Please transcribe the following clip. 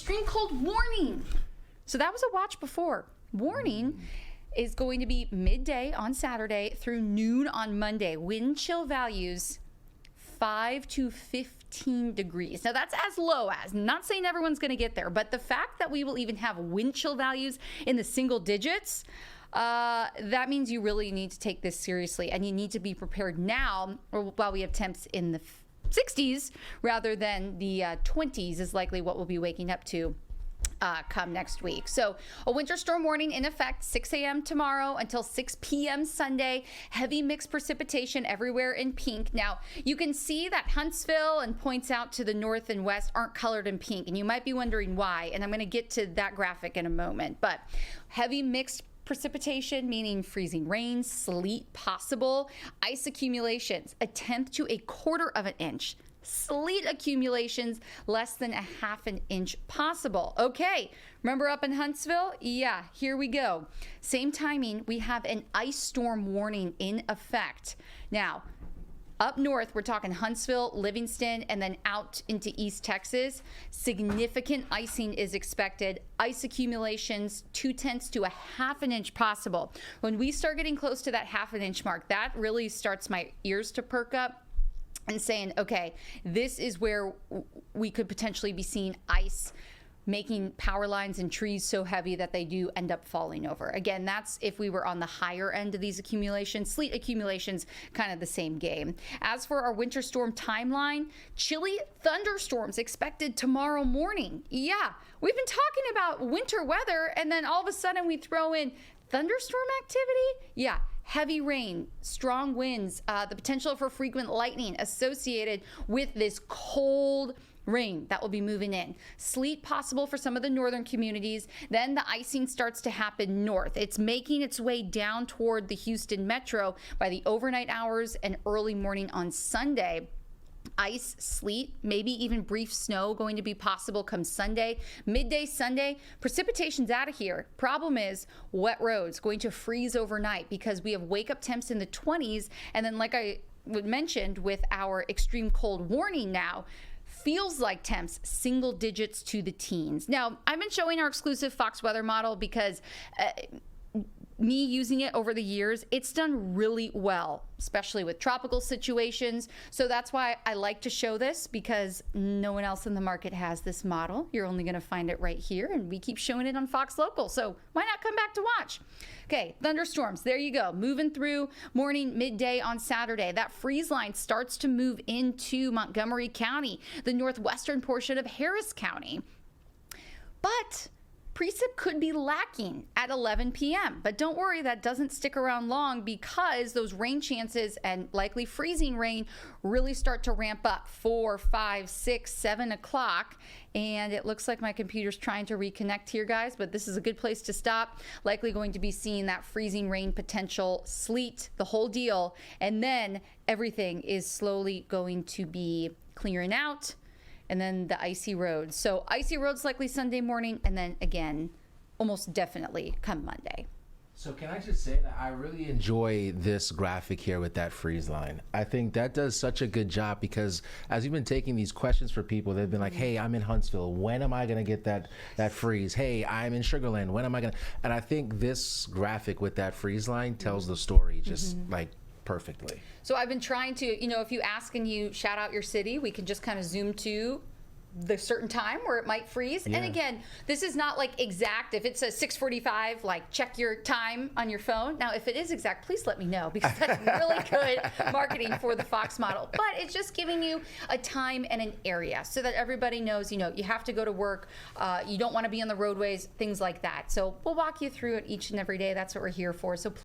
extreme cold warning. So that was a watch before. Warning is going to be midday on Saturday through noon on Monday. Wind chill values 5 to 15 degrees. Now that's as low as, I'm not saying everyone's going to get there, but the fact that we will even have wind chill values in the single digits, that means you really need to take this seriously, and you need to be prepared now, or while we have temps in the 60s rather than the 20s is likely what we'll be waking up to come next week. So a winter storm warning in effect 6 a.m. tomorrow until 6 p.m. Sunday. Heavy mixed precipitation everywhere in pink. Now you can see that Huntsville and points out to the north and west aren't colored in pink, and you might be wondering why, and I'm going to get to that graphic in a moment. But heavy mixed precipitation, meaning freezing rain, sleet possible, ice accumulations, 1/10 to 1/4 of an inch. Sleet accumulations less than 1/2 inch possible. Okay, remember up in Huntsville? Yeah, here we go. Same timing, we have an ice storm warning in effect. Now, up north, we're talking Huntsville, Livingston, and then out into East Texas. Significant icing is expected. Ice accumulations, 2/10 to 1/2 inch possible. When we start getting close to that 1/2 inch mark, that really starts my ears to perk up and saying, okay, this is where we could potentially be seeing ice making power lines and trees so heavy that they do end up falling over. Again, that's if we were on the higher end of these accumulations. Sleet accumulations, kind of the same game. As for our winter storm timeline, chilly thunderstorms expected tomorrow morning. Yeah, we've been talking about winter weather, and then all of a sudden we throw in thunderstorm activity. Yeah, heavy rain, strong winds, the potential for frequent lightning associated with this cold rain that will be moving in. Sleet possible for some of the northern communities. Then the icing starts to happen north. It's making its way down toward the Houston metro by the overnight hours and early morning on Sunday. Ice, sleet, maybe even brief snow going to be possible come Sunday. Midday Sunday, precipitation's out of here. Problem is wet roads going to freeze overnight because we have wake up temps in the 20s. And then like I mentioned with our extreme cold warning now, feels like temps single digits to the teens. Now, I've been showing our exclusive Fox weather model because me using it over the years, it's done really well, especially with tropical situations. So that's why I like to show this, because no one else in the market has this model. You're only going to find it right here, and we keep showing it on Fox Local. So why not come back to watch? Okay, thunderstorms, there you go. Moving through morning, midday on Saturday. That freeze line starts to move into Montgomery County, the northwestern portion of Harris County. But precip could be lacking at 11 p.m. But don't worry, that doesn't stick around long, because those rain chances and likely freezing rain really start to ramp up 4, 5, 6, 7 o'clock. And it looks like my computer's trying to reconnect here, guys, but this is a good place to stop. Likely going to be seeing that freezing rain potential, sleet, the whole deal. And then everything is slowly going to be clearing out. And then the icy roads. So icy roads likely Sunday morning, and then again, almost definitely come Monday. So can I just say that I really enjoy this graphic here with that freeze line. I think that does such a good job, because as we've been taking these questions for people, they've been like, hey, I'm in Huntsville. When am I going to get that freeze? Hey, I'm in Sugar Land. When am I going to? And I think this graphic with that freeze line tells the story just like perfectly. So I've been trying to, if you ask and you shout out your city, we can just kind of zoom to the certain time where it might freeze. Yeah. And again, this is not like exact. If it's a 6:45, like check your time on your phone. Now, if it is exact, please let me know, because that's really good marketing for the Fox model. But it's just giving you a time and an area so that everybody knows, you have to go to work. You don't want to be on the roadways, things like that. So we'll walk you through it each and every day. That's what we're here for. So